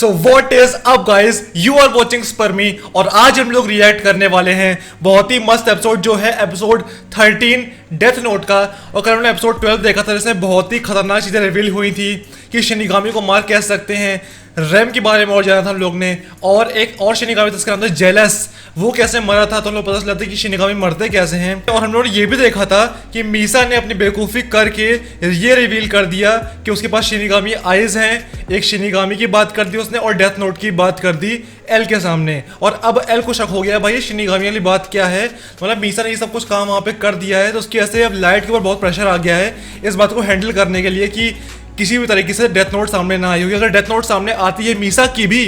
So what is up guys, you are watching स्पर्मी और आज हम लोग रिएक्ट करने वाले हैं बहुत ही मस्त एपिसोड जो है एपिसोड 13 डेथ नोट का। और कल हमने एपिसोड 12 देखा था जिसमें बहुत ही खतरनाक चीजें रिवील हुई थी कि शिनिगामी को मार कैसे सकते हैं। रैम के बारे में और जाना था हम लोग ने, और एक और शिनिगामी था इसका नाम था जेलस, वो कैसे मरा था तो हम लोग पता चलता कि शिनिगामी मरते कैसे हैं। और हम लोगों ने ये भी देखा था कि मीसा ने अपनी बेवकूफ़ी करके ये रिवील कर दिया कि उसके पास शिनिगामी आइज हैं। एक शिनिगामी की बात कर दी उसने और डेथ नोट की बात कर दी एल के सामने, और अब एल को शक हो गया भाई ये शिनिगामी वाली बात क्या है। मतलब मीसा ने ये सब कुछ काम वहाँ पे कर दिया है तो उसकी वजह से अब लाइट के ऊपर बहुत प्रेशर आ गया है इस बात को हैंडल करने के लिए कि किसी भी तरीके से डेथ नोट सामने ना आई होगी। अगर डेथ नोट सामने आती है मीसा की भी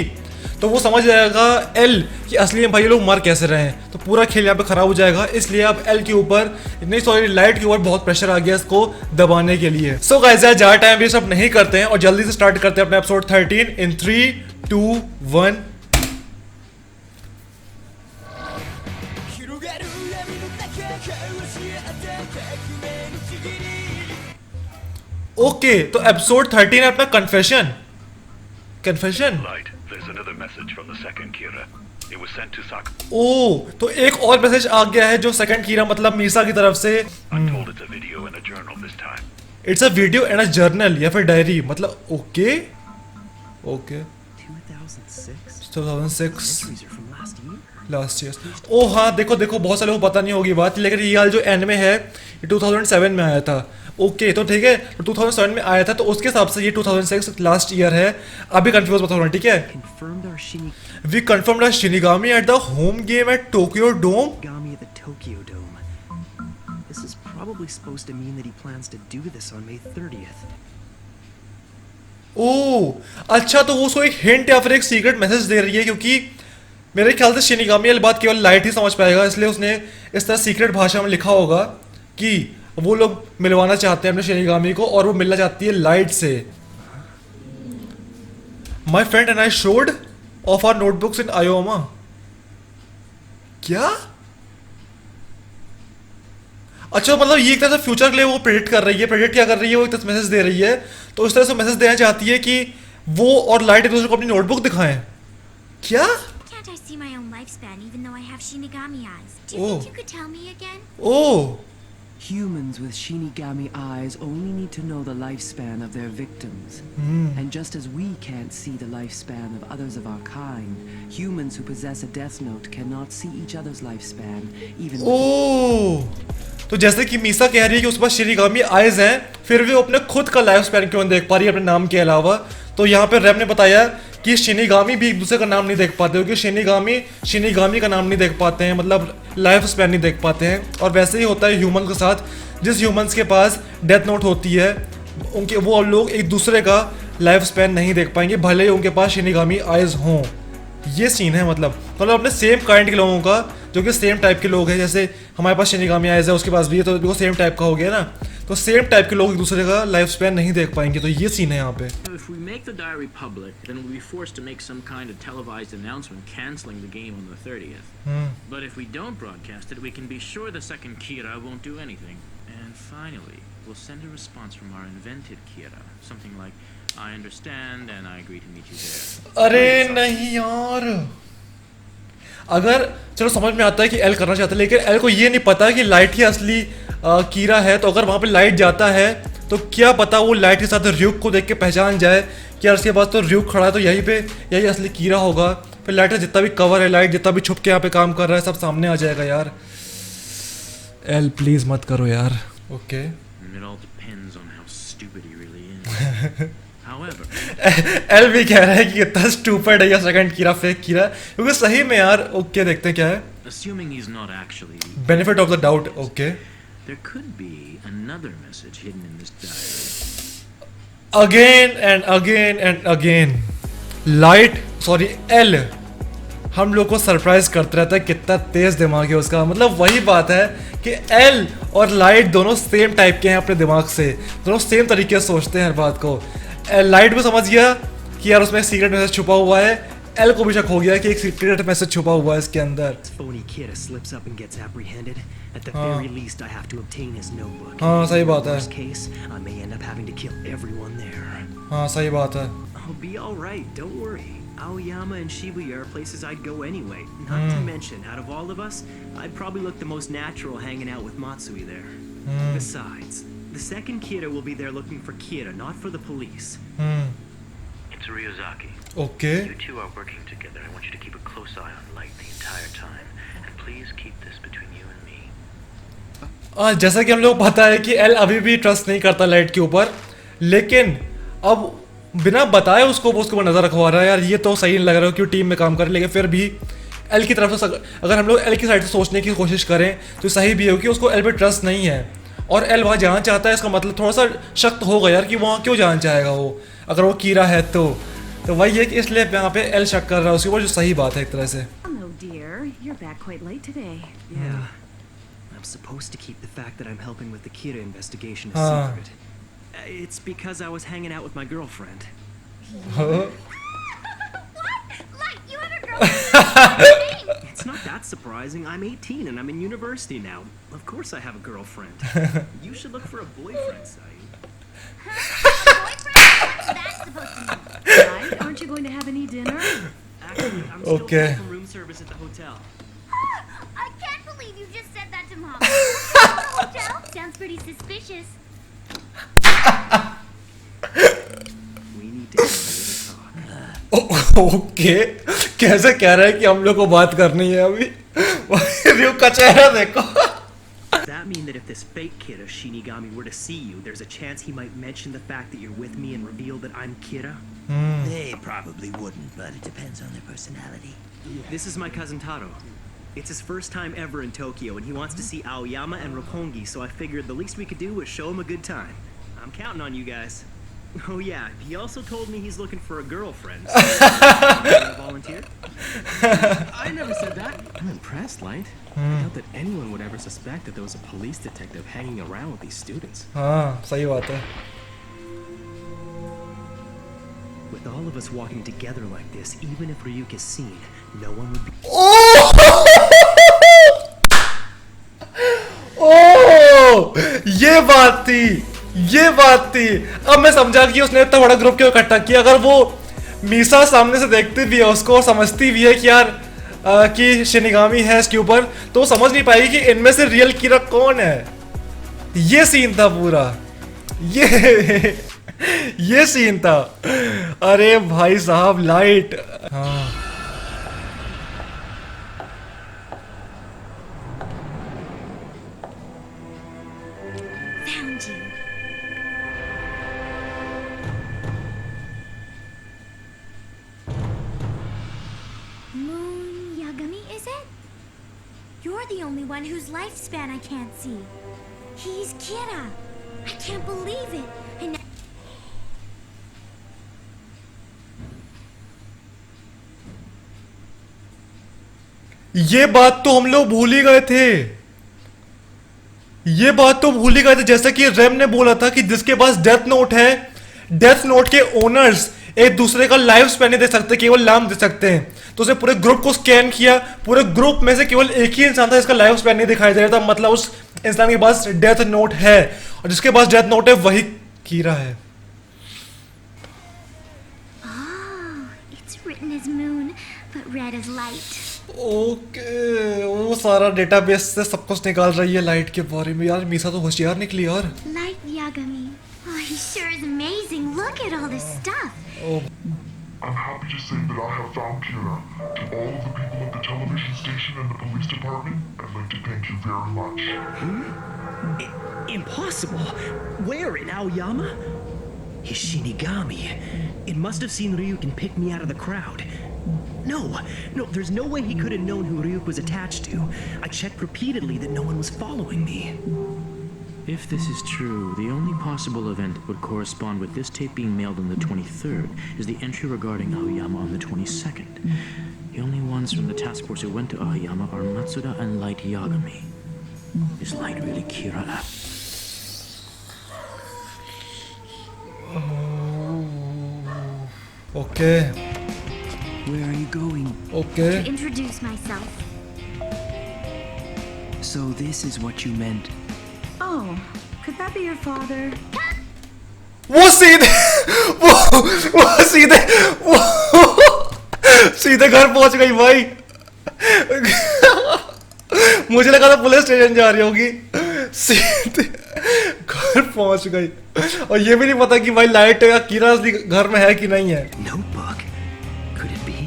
तो वो समझ जाएगा एल कि असली में भाई ये लोग मर कैसे रहे हैं, तो पूरा खेल यहाँ पे खराब हो जाएगा। इसलिए अब एल के ऊपर नहीं सॉरी लाइट के ऊपर बहुत प्रेशर आ गया इसको दबाने के लिए। सो गाइस यार ज़्यादा टाइम वेस्ट अब नहीं करते हैं और जल्दी से स्टार्ट करते हैं अपने एपिसोड 13 इन 3, 2, 1। ओके तो एपिसोड 13 है अपना confession. Light, there's another message from the second Kira. It was sent to Sak. ओ तो एक और मैसेज आ गया है जो सेकंड कीरा मतलब मीसा की तरफ से। I'm told it's a video and a journal this time. It's a video and a journal या फिर डायरी, मतलब ओके ओके 2006 लास्ट ईयर। ओ हाँ देखो देखो बहुत सारे को पता नहीं होगी बात, लेकिन ये वाला जो एंड में है ये 2007 में आया था। ओके तो ठीक है तो 2007 में आया था तो उसके हिसाब से ये 2006 लास्ट ईयर है। अभी कंफ्यूज मत होना ठीक है। We confirmed a shinigami at the home game at Tokyo Dome. This is probably supposed to mean that he plans to do this on May 30th. ओह अच्छा तो वो उसको एक हिंट या फिर एक सीक्रेट मैसेज दे रही है, क्योंकि मेरे ख्याल से शिनिगामी वाली बात केवल लाइट ही समझ पाएगा, इसलिए उसने इस तरह सीक्रेट भाषा में लिखा होगा कि वो लोग मिलवाना चाहते हैं अपने शिनिगामी को और वो मिलना चाहती है लाइट से। My friend and I showed off our notebooks in आयोमा। क्या अच्छा मतलब ये एक तरह से फ्यूचर के लिए वो प्रेडिक्ट कर रही है। प्रेडिक्ट क्या कर रही है, वो एक तरह से मैसेज दे रही है, तो इस तरह से मैसेज देना चाहती है कि वो और लाइट एक दूसरे को अपनी नोटबुक दिखाएं। क्या Can't I see my own lifespan even though I have Shinigami eyes? Do you think you could tell me again? Oh Humans with Shinigami eyes only need to know the lifespan of their victims. And just as we can't see the lifespan of others of our kind, humans who possess a death note cannot see each other's lifespan even ओह तो जैसे कि मीसा कह रही है कि उसके पास shinigami eyes हैं, फिर भी वो अपने खुद का लाइफ स्पैन क्यों नहीं देख पा रही है अपने नाम के अलावा। तो यहाँ पे रैम ने बताया कि शिनिगामी भी एक दूसरे का नाम नहीं देख पाते, क्योंकि शिनिगामी का नाम नहीं देख पाते हैं, मतलब लाइफ स्पैन नहीं देख पाते हैं। और वैसे ही होता है ह्यूमन के साथ, जिस ह्यूमंस के पास डेथ नोट होती है उनके वो लोग एक दूसरे का लाइफ स्पैन नहीं देख पाएंगे भले ही उनके पास शिनिगामी आइज हों। ये सीन है मतलब अपने सेम काइंड के लोगों का जो कि सेम टाइप के लोग हैं, जैसे हमारे पास शिनिगामी आइज है उसके पास भी है, तो वो सेम टाइप का हो गया ना, तो सेम टाइप के लोग एक दूसरे का लाइफ स्पैन नहीं देख पाएंगे। तो ये सीन है यहाँ पे। If we make the diary public, then we'll be forced to make some kind of televised announcement canceling the game on the 30th. But if we don't broadcast it, we can be sure the second Kira won't do anything. And finally, we'll send a response from our invented Kira. Something like, I understand and I agree to meet you there. अरे नहीं यार, अगर चलो समझ में आता है कि एल करना चाहता है, लेकिन एल को ये नहीं पता कि लाइट ही असली कीरा है। तो अगर वहाँ पे लाइट जाता है तो क्या पता वो लाइट के साथ र्यूक को देख के पहचान जाए कि यार उसके पास तो र्यूक खड़ा है तो यही असली कीरा होगा। फिर लाइट का जितना भी कवर है, लाइट जितना भी छुप के यहाँ पे काम कर रहा है सब सामने आ जाएगा यार। एल प्लीज मत करो यार। Okay It all depends on how stupid he really is. However, L भी कह रहा है कि कितना स्टूपिड है ये सेकंड कीरा, फेक कीरा, क्योंकि सही में यार। ओके देखते हैं क्या है। assuming he's not actually the benefit of the doubt. Okay there could be another message hidden in this diary. Again and again and again light sorry L हम लोग को सरप्राइज करता रहता है, कितना तेज दिमाग है उसका। मतलब वही बात है कि एल और लाइट दोनों सेम टाइप के हैं अपने दिमाग से, दोनों सेम तरीके से सोचते हैं हर बात को। लाइट भी समझ गया कि यार उसमें सीक्रेट मैसेज छुपा हुआ है, एल को भी शक हो गया कि एक सीक्रेट मैसेज छुपा हुआ है इसके अंदर। phony kid slips up and gets apprehended. At the very least, I have to obtain his notebook. हाँ सही बात है। Worst case, I may end up having to kill everyone there. हाँ सही बात है। I'll be all right. Don't worry. Aoyama and Shibuya are places I'd go anyway. Not to mention, out of all of us, I'd probably look the most natural hanging out with Matsui there. Besides, the second Kira will be there looking for Kira, not for the police. It's Ryuzaki. Okay. You two are working together. I want you to keep a close eye on Light the entire time. And please keep this between you and me. जैसा कि हम लोग पता है कि L अभी भी trust नहीं करता लाइट के ऊपर, लेकिन अब बिना बताए उसको ऊपर नजर रखवा रहा है। यार ये तो सही नहीं लग रहा है कि टीम में काम करे, लेकिन फिर भी एल की तरफ से अगर हम लोग एल की साइड से सोचने की कोशिश करें तो सही भी हो कि उसको एल पे ट्रस्ट नहीं है और एल वहाँ जाना चाहता है। इसका मतलब थोड़ा सा शक तो होगा यार कि वहाँ क्यों जाना चाहेगा वो, अगर वो कीरा है तो वही है कि इसलिए यहाँ पे एल शक कर रहा है उसके ऊपर, जो सही बात है एक तरह से। Hello, dear. You're back quite late today. Yeah. I'm supposed to keep the fact that I'm helping with the Kira investigation a Ah. secret. It's because I was hanging out with my girlfriend. What? Light, you have a girlfriend? It's not that surprising. I'm 18 and I'm in university now. Of course I have a girlfriend. You should look for a boyfriend, Saeed. Boyfriend? What's that supposed to mean? Right? Aren't you going to have any dinner? Actually, I'm still Okay. back from room service at the hotel. I can't believe you just said that to Mom. Hotel? Sounds pretty suspicious. We need to have a talk. Okay, कैसे कह रहा है कि हम लोग को बात करनी है अभी। रियो का चेहरा देखो। Does that mean that if this fake Kira Shinigami were to see you, there's a chance he might mention the fact that you're with me and reveal that I'm Kira? They probably wouldn't, but it depends on their personality. This is my cousin Taro. It's his first time ever in Tokyo, and he wants to see Aoyama and Roppongi, so I figured the least we could do was show him a good time. I'm counting on you guys. Oh yeah, he also told me he's looking for a girlfriend. So wanna volunteer? I never said that. I'm impressed, Light. I doubt that anyone would ever suspect that there was a police detective hanging around with these students. हाँ, सही बात है। With all of us walking together like this, even if Ryuk is seen, no one would be. ये बात थी। अब मैं समझा कि उसने इतना बड़ा ग्रुप क्यों इकट्ठा किया। अगर वो मीसा सामने से देखती भी है उसको और समझती भी है कि यार कि शिनिगामी है इसके ऊपर, तो वो समझ नहीं पाएगी कि इनमें से रियल कीरा कौन है। ये सीन था पूरा, ये सीन था। अरे भाई साहब, लाइट। हाँ, Found you. Moon Yagami, is it? You're the only one whose lifespan I can't see. He's Kira. I can't believe it. And ये बात तो हम लोग भूल ही गए थे। जैसा कि रेम ने बोला था कि जिसके पास डेथ नोट है, डेथ नोट के ओनर्स एक दूसरे का लाइफ स्पैन नहीं दे सकते, केवल नाम दे सकते हैं। तो उसने पूरे ग्रुप को स्कैन किया, पूरे ग्रुप में से केवल एक ही इंसान था जिसका लाइफ स्पैन नहीं दिखाई दे रहा था। मतलब उस इंसान के पास डेथ नोट है, और जिसके पास डेथ नोट है वही कीरा है। oh, it's written as moon, but read as light. Okay, वो सारा डेटाबेस से सब कुछ निकाल रही है लाइट के बारे में। यार मीसा तो होशियार निकली यार। Light Yagami. Oh, he sure is amazing. Look at all this stuff. I'm happy to say that I have found Kira. To all of the people at the television station and the police department, I'd like to thank you very much. Impossible! Where in Aoyama? His Shinigami. It must have seen Ryuk and picked me out of the crowd. No, there's no way he could have known who Ryuk was attached to. I checked repeatedly that no one was following me. If this is true, the only possible event that would correspond with this tape being mailed on the 23rd is the entry regarding Aoyama on the 22nd. The only ones from the task force who went to Aoyama are Matsuda and Light Yagami. Is Light really Kira? Okay. Where are you going? Okay. To introduce myself. So this is what you meant. Oh, could that be your father? वो सीधे सीधे घर पहुंच गई भाई। मुझे लगा था पुलिस स्टेशन जा रही होगी, सीधे घर पहुंच गई। और ये भी नहीं पता कि भाई लाइट या कीरा असली घर में है कि नहीं है। Notebook? Could it be?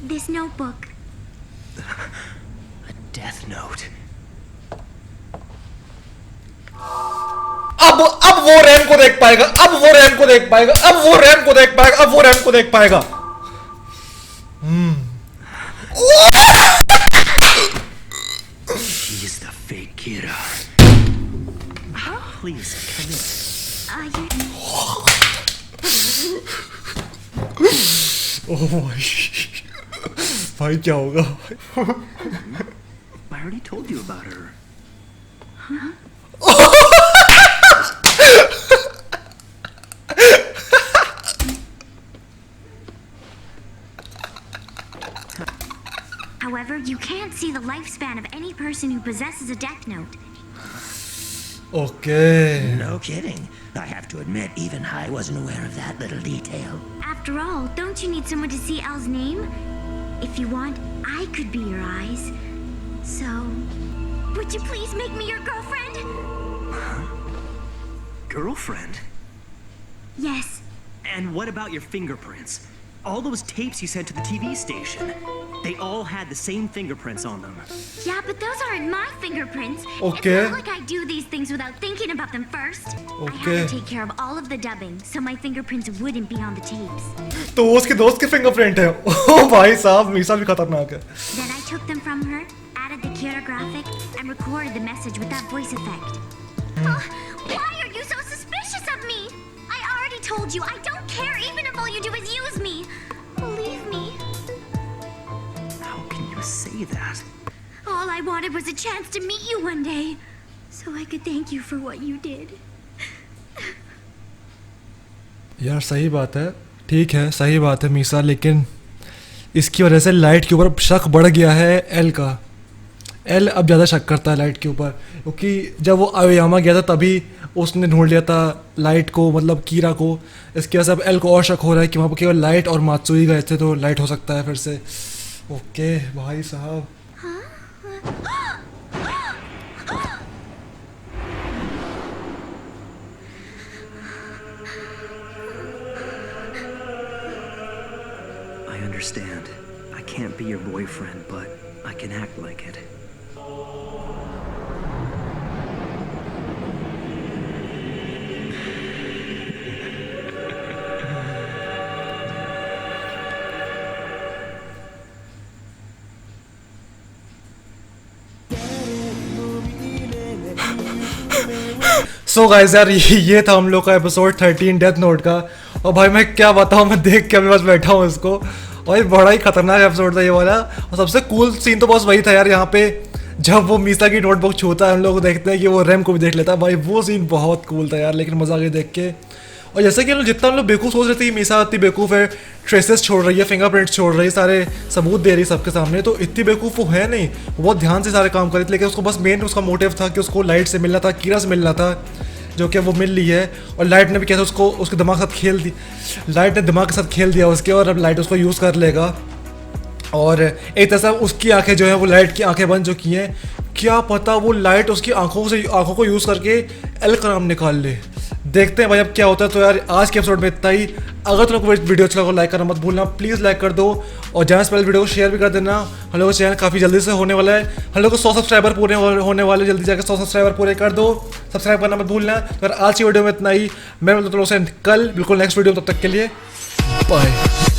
This notebook. A death note. अब वो रैम को देख पाएगा, अब वो रैम को देख पाएगा, अब वो रैम को देख पाएगा, अब वो रैम को देख पाएगा। She's the fake Kira. Please, come in. ओह भाई, भाई क्या होगा? I already told you about her. However, you can't see the lifespan of any person who possesses a death note. Okay. No kidding. I have to admit, even I wasn't aware of that little detail. After all, don't you need someone to see Elle's name? If you want, I could be your eyes. So, would you please make me your girlfriend? Girlfriend? Yes. And what about your fingerprints? All those tapes you sent to the TV station. They all had the same fingerprints on them. Yeah, but those aren't my fingerprints. Okay. It's not like I do these things without thinking about them first. I Okay. had to take care of all of the dubbing, so my fingerprints wouldn't be on the tapes. तो उसके दोस्त के fingerprint है। ओ भाई साहब, मीसा भी खतरनाक है। Then I took them from her, added the Kira graphic, and recorded the message with that voice effect. Why are you so suspicious of me? I already told you I don't care even if all you do is use me. Believe me. How can you say that? All I wanted was a chance to meet you one day, so I could thank you for what you did. यार सही बात है, ठीक है, सही बात है मीसा, लेकिन इसकी वजह से लाइट के ऊपर शक बढ़ गया है एल का। एल अब ज़्यादा शक करता है लाइट के ऊपर, क्योंकि जब वो आयोयामा गया था तभी उसने ढूंढ लिया था लाइट को, मतलब कीरा को। इसकी वजह से अब एल को और शक हो रहा है कि वहाँ पर केवल लाइट और मात्सुई गए थे, तो लाइट हो सकता है फिर से। ओके भाई साहब। I understand. I can't be your boyfriend, but I can act like it. So guys यार, ये था हम लोग का एपिसोड 13 डेथ नोट का। और भाई मैं क्या बताऊँ, मैं देख के अभी बस बैठा हूँ इसको। और बड़ा ही खतरनाक एपिसोड था ये वाला। और सबसे कूल सीन तो बस वही था यार, यहाँ पे जब वो मीसा की नोटबुक छूता है, हम लोग देखते हैं कि वो रैम को भी देख लेता है। भाई वो सीन बहुत कूल था यार, लेकिन मजा आ गया देख के। और जैसे कि हम लोग जितना हम लोग बेवकूफ़ सोच रहे थे कि मीसा इतनी बेवकूफ़ है, ट्रेसेस छोड़ रही है, फिंगरप्रिंट्स छोड़ रही है, सारे सबूत दे रही है सबके सामने, तो इतनी बेवकूफ़ वो है नहीं। वो बहुत ध्यान से सारे काम कर रही थी, लेकिन उसको बस मेन उसका मोटिव था कि उसको लाइट से मिलना था, कीरा से मिलना था, जो कि वो मिल ली है। और लाइट ने भी कैसे उसको उसके दिमाग के साथ खेल दी, लाइट ने दिमाग के साथ खेल दिया उसके, और अब लाइट उसको यूज़ कर लेगा। और एक तरह से उसकी आंखें जो है वो लाइट की आंखें बन चुकी हैं। क्या पता वो लाइट उसकी आंखों को यूज़ करके एल का नाम निकाल ले। देखते हैं भाई अब क्या होता है। तो यार आज के एपिसोड में इतना ही। अगर तुम लोग को वीडियो अच्छा लगा लाइक करना मत भूलना, प्लीज़ लाइक कर दो। और जाने से पहले वीडियो को शेयर भी कर देना। हम लोग का चैनल काफ़ी जल्दी से होने वाला है, हम लोग को 100 सब्सक्राइबर पूरे होने वाले, जल्दी जाकर 100 सब्सक्राइबर पूरे कर दो, सब्सक्राइब करना मत भूलना। तो आज की वीडियो में इतना ही। मैं तुम लोग से कल बिल्कुल नेक्स्ट वीडियो, तब तक के लिए बाय।